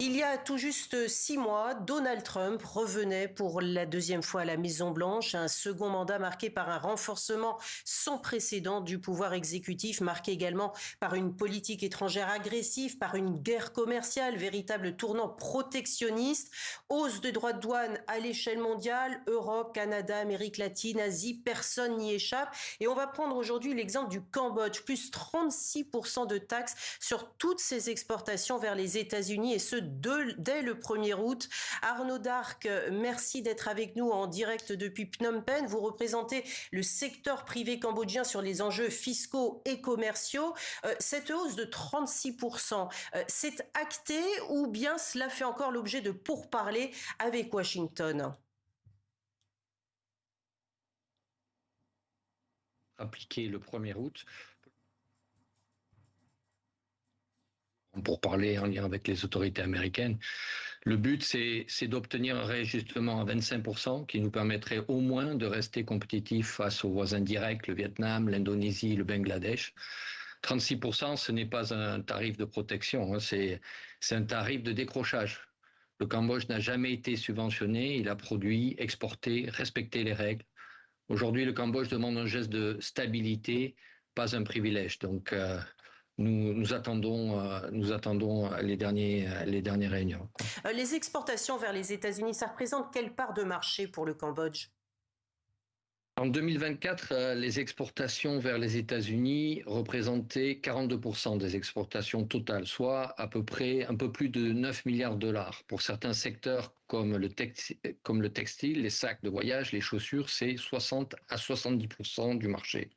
Il y a tout juste 6 mois, Donald Trump revenait pour la deuxième fois à la Maison-Blanche, un second mandat marqué par un renforcement sans précédent du pouvoir exécutif, marqué également par une politique étrangère agressive, par une guerre commerciale, véritable tournant protectionniste, hausse de droits de douane à l'échelle mondiale, Europe, Canada, Amérique latine, Asie, personne n'y échappe. Et on va prendre aujourd'hui l'exemple du Cambodge, plus 36% de taxes sur toutes ses exportations vers les États-Unis, et ce dès le 1er août. Arnaud Darc, merci d'être avec nous en direct depuis Phnom Penh. Vous représentez le secteur privé cambodgien sur les enjeux fiscaux et commerciaux. Cette hausse de 36%, c'est acté ou bien cela fait encore l'objet de pourparlers avec Washington? Appliqué le 1er août. Pour parler en lien avec les autorités américaines. Le but, c'est d'obtenir un réajustement à 25% qui nous permettrait au moins de rester compétitifs face aux voisins directs, le Vietnam, l'Indonésie, le Bangladesh. 36%, ce n'est pas un tarif de protection, c'est un tarif de décrochage. Le Cambodge n'a jamais été subventionné, il a produit, exporté, respecté les règles. Aujourd'hui, le Cambodge demande un geste de stabilité, pas un privilège. Donc, nous attendons les dernières réunions. Les exportations vers les États-Unis, ça représente quelle part de marché pour le Cambodge? En 2024, les exportations vers les États-Unis représentaient 42% des exportations totales, soit à peu près un peu plus de 9 milliards de dollars. Pour certains secteurs comme le textile, les sacs de voyage, les chaussures, c'est 60 à 70% du marché.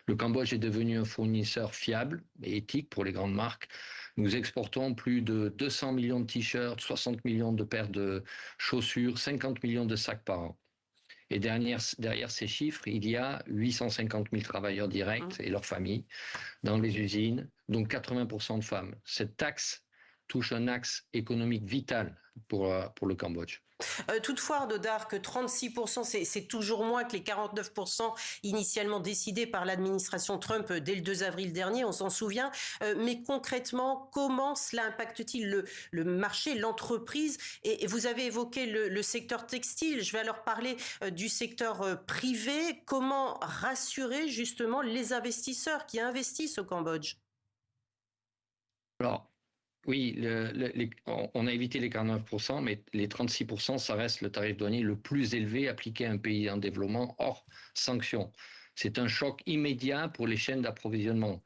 Le Cambodge est devenu un fournisseur fiable et éthique pour les grandes marques. Nous exportons plus de 200 millions de t-shirts, 60 millions de paires de chaussures, 50 millions de sacs par an. Et derrière ces chiffres, il y a 850 000 travailleurs directs et leurs familles dans les usines, dont 80% de femmes. Cette taxe touche un axe économique vital pour le Cambodge. Toutefois, Arnaud Darc, 36%, c'est toujours moins que les 49% initialement décidés par l'administration Trump dès le 2 avril dernier, on s'en souvient. Mais concrètement, comment cela impacte-t-il le marché, l'entreprise? Et vous avez évoqué le secteur textile. Je vais alors parler du secteur privé. Comment rassurer justement les investisseurs qui investissent au Cambodge? Alors, oui, on a évité les 49%, mais les 36%, ça reste le tarif douanier le plus élevé appliqué à un pays en développement hors sanctions. C'est un choc immédiat pour les chaînes d'approvisionnement.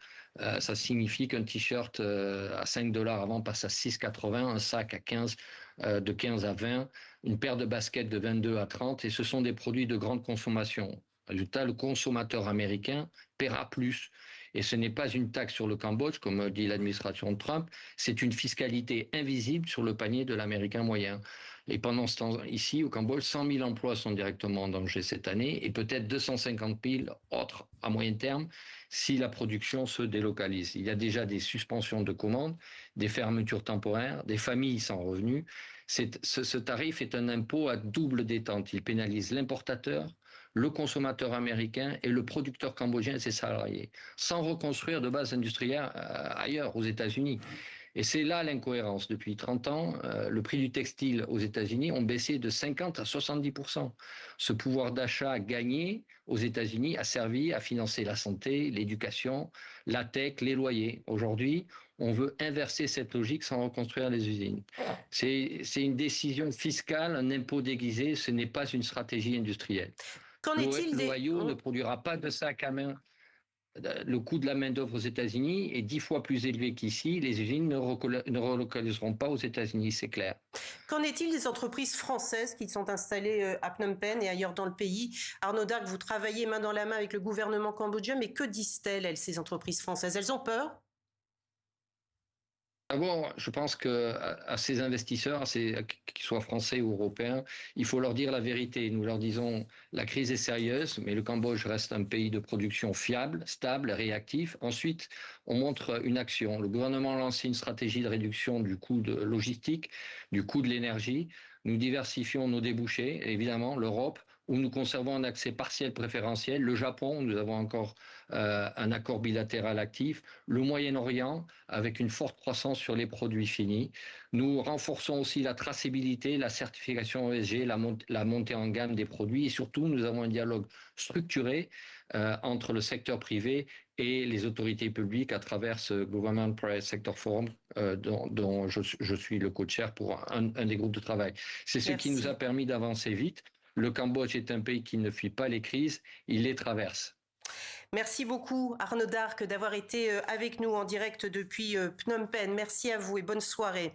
Ça signifie qu'un t-shirt à 5 dollars avant passe à 6,80, un sac à 15, de 15 à 20, une paire de baskets de 22 à 30, et ce sont des produits de grande consommation. Résultat, le consommateur américain paiera plus. Et ce n'est pas une taxe sur le Cambodge, comme dit l'administration de Trump, c'est une fiscalité invisible sur le panier de l'Américain moyen. Et pendant ce temps, ici, au Cambodge, 100 000 emplois sont directement en danger cette année, et peut-être 250 000 autres à moyen terme si la production se délocalise. Il y a déjà des suspensions de commandes, des fermetures temporaires, des familles sans revenus. Ce tarif est un impôt à double détente. Il pénalise l'importateur, le consommateur américain et le producteur cambodgien et ses salariés, sans reconstruire de base industrielle ailleurs, aux États-Unis. Et c'est là l'incohérence. Depuis 30 ans, le prix du textile aux États-Unis ont baissé de 50 à 70%. Ce pouvoir d'achat gagné aux États-Unis a servi à financer la santé, l'éducation, la tech, les loyers. Aujourd'hui, on veut inverser cette logique sans reconstruire les usines. C'est une décision fiscale, un impôt déguisé, ce n'est pas une stratégie industrielle. Qu'en est-il des... L'Ohio ne produira pas de sac à main. Le coût de la main-d'œuvre aux États-Unis est 10 fois plus élevé qu'ici. Les usines ne relocaliseront pas aux États-Unis, c'est clair. Qu'en est-il des entreprises françaises qui sont installées à Phnom Penh et ailleurs dans le pays? Arnaud Darc, vous travaillez main dans la main avec le gouvernement cambodgien, mais que disent-elles, ces entreprises françaises? Elles ont peur? D'abord, je pense qu'à ces investisseurs, qu'ils soient français ou européens, il faut leur dire la vérité. Nous leur disons, la crise est sérieuse, mais le Cambodge reste un pays de production fiable, stable, réactif. Ensuite, on montre une action. Le gouvernement a lancé une stratégie de réduction du coût de logistique, du coût de l'énergie. Nous diversifions nos débouchés, évidemment, l'Europe, où nous conservons un accès partiel préférentiel, le Japon, où nous avons encore un accord bilatéral actif, le Moyen-Orient, avec une forte croissance sur les produits finis. Nous renforçons aussi la traçabilité, la certification ESG, la montée en gamme des produits, et surtout, nous avons un dialogue structuré entre le secteur privé et les autorités publiques à travers ce Government Private Sector Forum dont je suis le co-chair pour un des groupes de travail. C'est ce qui nous a permis d'avancer vite. Le Cambodge est un pays qui ne fuit pas les crises, il les traverse. Merci beaucoup Arnaud Darc d'avoir été avec nous en direct depuis Phnom Penh. Merci à vous et bonne soirée.